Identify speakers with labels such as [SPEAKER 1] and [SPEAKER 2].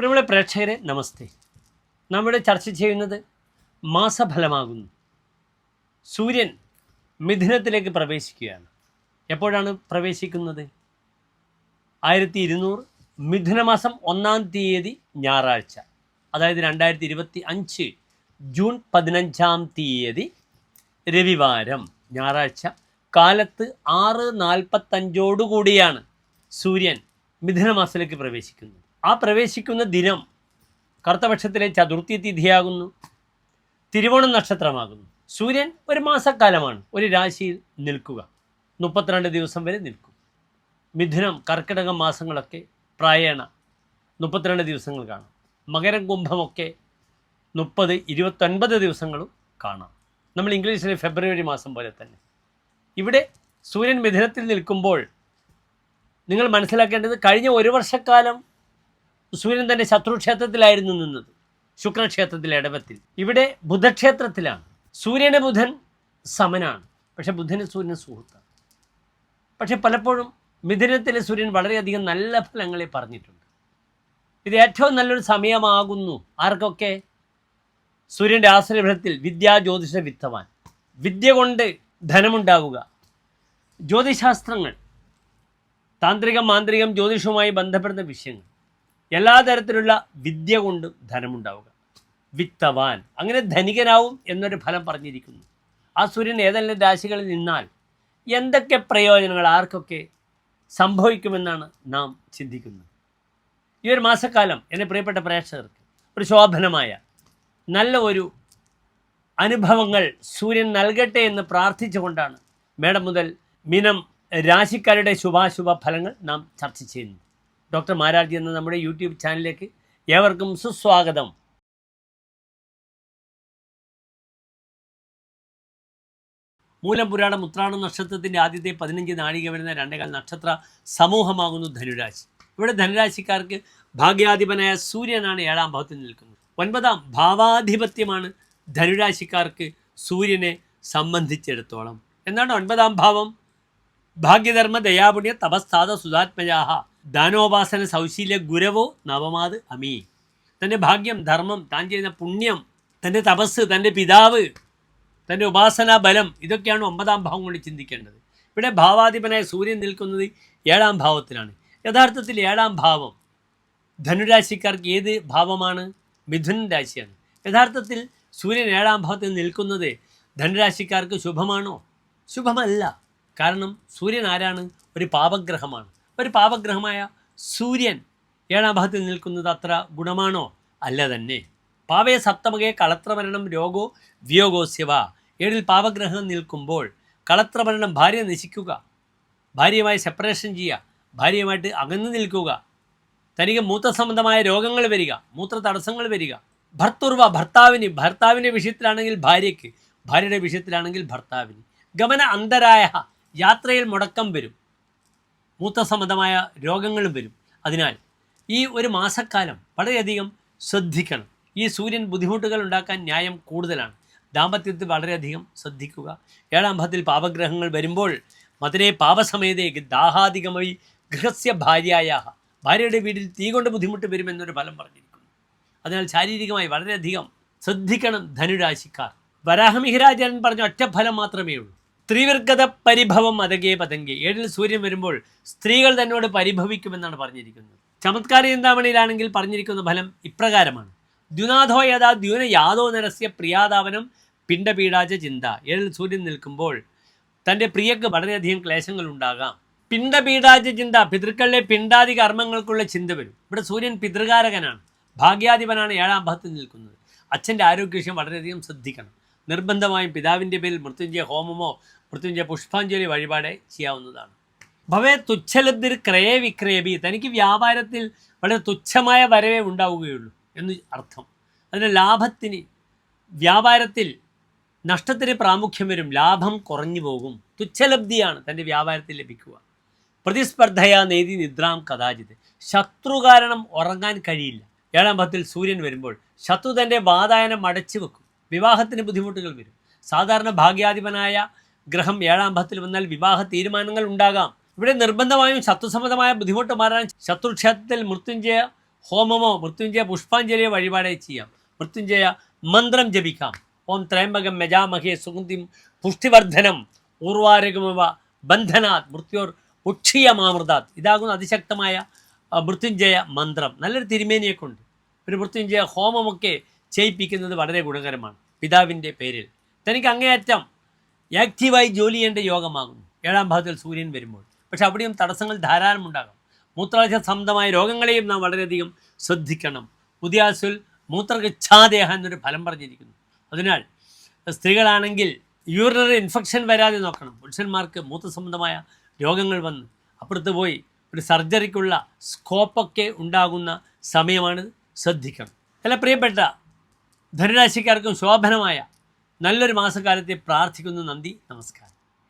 [SPEAKER 1] പ്രിയമുള്ള പ്രേക്ഷകരെ നമസ്തേ. നമ്മുടെ ചർച്ച ചെയ്യുന്നത് മാസഫലമാകുന്നു. സൂര്യൻ മിഥുനത്തിലേക്ക് പ്രവേശിക്കുകയാണ്. എപ്പോഴാണ് പ്രവേശിക്കുന്നത്? 1200 മിഥുനമാസം 1-ാം തീയതി ഞായറാഴ്ച, അതായത് 2025 ജൂൺ 15-ാം തീയതി രവിവാരം ഞായറാഴ്ച കാലത്ത് 6:45 സൂര്യൻ മിഥുനമാസത്തിലേക്ക് പ്രവേശിക്കുന്നത്. ആ പ്രവേശിക്കുന്ന ദിനം കറുത്തപക്ഷത്തിലെ ചതുർത്ഥി തിഥിയാകുന്നു. തിരുവോണം നക്ഷത്രമാകുന്നു. സൂര്യൻ ഒരു മാസക്കാലമാണ് ഒരു രാശിയിൽ നിൽക്കുക. 32 ദിവസം വരെ നിൽക്കും. മിഥുനം, കർക്കിടകം മാസങ്ങളൊക്കെ പ്രായേണ 32 ദിവസങ്ങൾ കാണാം. മകരം, കുംഭമൊക്കെ 30, 29 ദിവസങ്ങളും കാണാം. നമ്മൾ ഇംഗ്ലീഷിലെ ഫെബ്രുവരി മാസം പോലെ തന്നെ. ഇവിടെ സൂര്യൻ മിഥുനത്തിൽ നിൽക്കുമ്പോൾ നിങ്ങൾ മനസ്സിലാക്കേണ്ടത്, കഴിഞ്ഞ ഒരു വർഷക്കാലം സൂര്യൻ തൻ്റെ ശത്രുക്ഷേത്രത്തിലായിരുന്നു നിന്നത്, ശുക്രക്ഷേത്രത്തിലെ ഇടവത്തിൽ. ഇവിടെ ബുധക്ഷേത്രത്തിലാണ്. സൂര്യന് ബുധൻ സമനാണ്, പക്ഷെ ബുധന് സൂര്യൻ സുഹൃത്താണ്. പക്ഷെ പലപ്പോഴും മിഥുനത്തിലെ സൂര്യൻ വളരെയധികം നല്ല ഫലങ്ങളെ പറഞ്ഞിട്ടുണ്ട്. ഇത് ഏറ്റവും നല്ലൊരു സമയമാകുന്നു. ആർക്കൊക്കെ? സൂര്യൻ്റെ ആശ്രയഫലത്തിൽ വിദ്യാ ജ്യോതിഷ വിത്തവാൻ, വിദ്യ കൊണ്ട് ധനമുണ്ടാവുക, ജ്യോതിശാസ്ത്രങ്ങൾ, താന്ത്രികം, മാന്ത്രികം, ജ്യോതിഷവുമായി ബന്ധപ്പെടുന്ന വിഷയങ്ങൾ, എല്ലാ തരത്തിലുള്ള വിദ്യ കൊണ്ടും ധനമുണ്ടാവുക. വിത്തവാൻ, അങ്ങനെ ധനികനാവും എന്നൊരു ഫലം പറഞ്ഞിരിക്കുന്നു. ആ സൂര്യൻ ഏതെല്ലാം രാശികളിൽ നിന്നാൽ എന്തൊക്കെ പ്രയോജനങ്ങൾ ആർക്കൊക്കെ സംഭവിക്കുമെന്നാണ് നാം ചിന്തിക്കുന്നത്. ഈ ഒരു മാസക്കാലം എൻ്റെ പ്രിയപ്പെട്ട പ്രേക്ഷകർക്ക് ഒരു ശോഭനമായ നല്ല ഒരു അനുഭവങ്ങൾ സൂര്യൻ നൽകട്ടെ എന്ന് പ്രാർത്ഥിച്ചുകൊണ്ടാണ് മേടം മുതൽ മീനം രാശിക്കാരുടെ ശുഭാശുഭ ഫലങ്ങൾ നാം ചർച്ച ചെയ്യുന്നത്. ഡോക്ടർ മാരാർജി എന്ന നമ്മുടെ യൂട്യൂബ് ചാനലിലേക്ക് ഏവർക്കും സുസ്വാഗതം. മൂലം, പുരാണം, ഉത്രാടം നക്ഷത്രത്തിൻ്റെ ആദ്യത്തെ 15 നാഴിക വരുന്ന 2 നക്ഷത്ര സമൂഹമാകുന്നു ധനുരാശി. ഇവിടെ ധനുരാശിക്കാർക്ക് ഭാഗ്യാധിപനായ സൂര്യനാണ് 7-ാം ഭാവത്തിൽ നിൽക്കുന്നത്. 9-ാം ഭാവാധിപത്യമാണ് ധനുരാശിക്കാർക്ക് സൂര്യനെ സംബന്ധിച്ചിടത്തോളം. എന്താണ് 9-ാം ഭാവം? ഭാഗ്യധർമ്മ ദയാപുണ്യ തപസ്ഥാത സുധാത്മജാഹ ദാനോപാസന സൗശീല്യ ഗുരവോ നവമാത് അമീ. തൻ്റെ ഭാഗ്യം, ധർമ്മം, താൻ ചെയ്യുന്ന പുണ്യം, തൻ്റെ തപസ്, തൻ്റെ പിതാവ്, തൻ്റെ ഉപാസനാ ബലം, ഇതൊക്കെയാണ് 9-ാം ഭാവം കൊണ്ട് ചിന്തിക്കേണ്ടത്. ഇവിടെ ഭാവാധിപനായ സൂര്യൻ നിൽക്കുന്നത് 7-ാം ഭാവത്തിലാണ്. യഥാർത്ഥത്തിൽ 7-ാം ഭാവം ധനുരാശിക്കാർക്ക് ഏത് ഭാവമാണ്? മിഥുനൻ രാശിയാണ്. യഥാർത്ഥത്തിൽ സൂര്യൻ 7-ാം ഭാവത്തിൽ നിൽക്കുന്നത് ധനുരാശിക്കാർക്ക് ശുഭമാണോ? ശുഭമല്ല. കാരണം സൂര്യൻ ആരാണ്? ഒരു പാപഗ്രഹമാണ്. ഒരു പാപഗ്രഹമായ സൂര്യൻ 7-ാം ഭാവത്തിൽ നിൽക്കുന്നത് അത്ര ഗുണമാണോ? അല്ല തന്നെ. പാവേ സപ്തമകേ കളത്രമരണം രോഗോ വിയോഗോസ്യവ. 7-ൽ പാപഗ്രഹം നിൽക്കുമ്പോൾ കളത്രമരണം, ഭാര്യ നശിക്കുക, ഭാര്യയുമായി സെപ്പറേഷൻ ചെയ്യുക, ഭാര്യയുമായിട്ട് അകന്നു നിൽക്കുക, തനിക്ക് മൂത്രസംബന്ധമായ രോഗങ്ങൾ വരിക, മൂത്ര തടസ്സങ്ങൾ വരിക, ഭർത്തുർവ, ഭർത്താവിൻ്റെ വിഷയത്തിലാണെങ്കിൽ ഭാര്യയ്ക്ക്, ഭാര്യയുടെ വിഷയത്തിലാണെങ്കിൽ ഭർത്താവിന്, ഗമന അന്തരായ, യാത്രയിൽ മുടക്കം വരും, മൂത്രസംബന്ധമായ രോഗങ്ങളും വരും. അതിനാൽ ഈ ഒരു മാസക്കാലം വളരെയധികം ശ്രദ്ധിക്കണം. ഈ സൂര്യൻ ബുദ്ധിമുട്ടുകൾ ഉണ്ടാക്കാൻ ന്യായം കൂടുതലാണ്. ദാമ്പത്യത്തിൽ വളരെയധികം ശ്രദ്ധിക്കുക. 7-ാം ഭാവത്തിൽ പാപഗ്രഹങ്ങൾ വരുമ്പോൾ മതിനെ പാപസമയത്തേക്ക് ദാഹാധികമായി ഗൃഹസ്യ ഭാര്യായ, ഭാര്യയുടെ വീട്ടിൽ തീ കൊണ്ട് ബുദ്ധിമുട്ട് വരുമെന്നൊരു ഫലം പറഞ്ഞിരിക്കുന്നു. അതിനാൽ ശാരീരികമായി വളരെയധികം ശ്രദ്ധിക്കണം ധനുരാശിക്കാർ. വരാഹമിഹിരാജൻ പറഞ്ഞ ഒറ്റ ഫലം മാത്രമേ ഉള്ളൂ. സ്ത്രീവർഗത പരിഭവം അതകേ പതങ്കെ. 7-ൽ സൂര്യൻ വരുമ്പോൾ സ്ത്രീകൾ തന്നോട് പരിഭവിക്കുമെന്നാണ് പറഞ്ഞിരിക്കുന്നത്. ചമത്കാര ചിന്താമണിയിലാണെങ്കിൽ പറഞ്ഞിരിക്കുന്ന ഫലം ഇപ്രകാരമാണ്: ദ്യുനാഥോ യഥാ ദ്യൂന യാദോ നരസ്യ പ്രിയാതാവനം പിണ്ടപീഡാച ചിന്ത. 7-ൽ സൂര്യൻ നിൽക്കുമ്പോൾ തൻ്റെ പ്രിയക്ക് വളരെയധികം ക്ലേശങ്ങൾ ഉണ്ടാകാം. പിണ്ടപീഡാച ചിന്ത, പിതൃക്കളിലെ പിണ്ടാദി കർമ്മങ്ങൾക്കുള്ള ചിന്ത വരും. ഇവിടെ സൂര്യൻ പിതൃകാരകനാണ്, ഭാഗ്യാധിപനാണ് 7-ാം ഭാവത്തിൽ നിൽക്കുന്നത്. അച്ഛൻ്റെ ആരോഗ്യവിഷയം വളരെയധികം ശ്രദ്ധിക്കണം. നിർബന്ധമായും പിതാവിൻ്റെ പേരിൽ മൃത്യുഞ്ജയ ഹോമമോ മൃത്യുഞ്ജയ പുഷ്പാഞ്ജലി വഴിപാട് ചെയ്യാവുന്നതാണ്. ഭവേ തുച്ഛലബ്ധിർ ക്രയ വിക്രയബി. തനിക്ക് വ്യാപാരത്തിൽ വളരെ തുച്ഛമായ വരവേ ഉണ്ടാവുകയുള്ളൂ എന്ന് അർത്ഥം. അതിന് ലാഭത്തിന്, വ്യാപാരത്തിൽ നഷ്ടത്തിന് പ്രാമുഖ്യം വരും, ലാഭം കുറഞ്ഞു പോകും. തുച്ഛലബ്ധിയാണ് തൻ്റെ വ്യാപാരത്തിൽ ലഭിക്കുക. പ്രതിസ്പർദ്ധയാ നേതി നിദ്രാം കഥാചിത്. ശത്രു കാരണം ഉറങ്ങാൻ കഴിയില്ല. 7-ാം ഭാവത്തിൽ സൂര്യൻ വരുമ്പോൾ ശത്രു തൻ്റെ വാതായനം അടച്ചു വെക്കും. വിവാഹത്തിന് ബുദ്ധിമുട്ടുകൾ വരും. സാധാരണ ഭാഗ്യാധിപനായ ഗ്രഹം 7-ാം ഭാവത്തിൽ വന്നാൽ വിവാഹ തീരുമാനങ്ങൾ ഉണ്ടാകാം. ഇവിടെ നിർബന്ധമായും ശത്രുസംബന്ധമായ ബുദ്ധിമുട്ട് മാറാൻ ശത്രുക്ഷേത്രത്തിൽ മൃത്യുഞ്ജയ ഹോമമോ മൃത്യുഞ്ജയ പുഷ്പാഞ്ജലിയോ വഴിപാടായി ചെയ്യാം. മൃത്യുഞ്ജയ മന്ത്രം ജപിക്കാം. ഓം ത്രയംബകം മെജാമഹേ സുഗന്ധിം പുഷ്ടിവർദ്ധനം ഊർവാരകമവ ബന്ധനാത് മൃത്യോർ ഉക്ഷിയമാമൃതാത്. ഇതാകുന്ന അതിശക്തമായ മൃത്യുഞ്ജയ മന്ത്രം. നല്ലൊരു തിരുമേനിയെ കൊണ്ട് ഒരു മൃത്യുഞ്ജയ ഹോമമൊക്കെ ചെയ്യിപ്പിക്കുന്നത് വളരെ ഗുണകരമാണ്. പിതാവിൻ്റെ പേരിൽ തനിക്ക് അങ്ങേയറ്റം ആക്റ്റീവായി ജോലി ചെയ്യേണ്ട യോഗമാകുന്നു 7-ാം ഭാവത്തിൽ സൂര്യൻ വരുമ്പോൾ. പക്ഷെ അവിടെയും തടസ്സങ്ങൾ ധാരാളം ഉണ്ടാകാം. മൂത്രാശയ സംബന്ധമായ രോഗങ്ങളെയും നാം വളരെയധികം ശ്രദ്ധിക്കണം. ഉദയാസുൽ മൂത്രഗച്ഛാദേഹ എന്നൊരു ഫലം പറഞ്ഞിരിക്കുന്നു. അതിനാൽ സ്ത്രീകളാണെങ്കിൽ യൂറിനറി ഇൻഫെക്ഷൻ വരാതെ നോക്കണം. പുരുഷന്മാർക്ക് മൂത്രസംബന്ധമായ രോഗങ്ങൾ വന്ന് അപ്പുറത്ത് പോയി ഒരു സർജറിക്കുള്ള സ്കോപ്പൊക്കെ ഉണ്ടാകുന്ന സമയമാണ്, ശ്രദ്ധിക്കണം. ചില പ്രിയപ്പെട്ട ധനുരാശിക്കാർക്കും ശോഭനമായ നല്ലൊരു മാസക്കാലത്തെ പ്രാർത്ഥിക്കുന്നു. നന്ദി, നമസ്കാരം.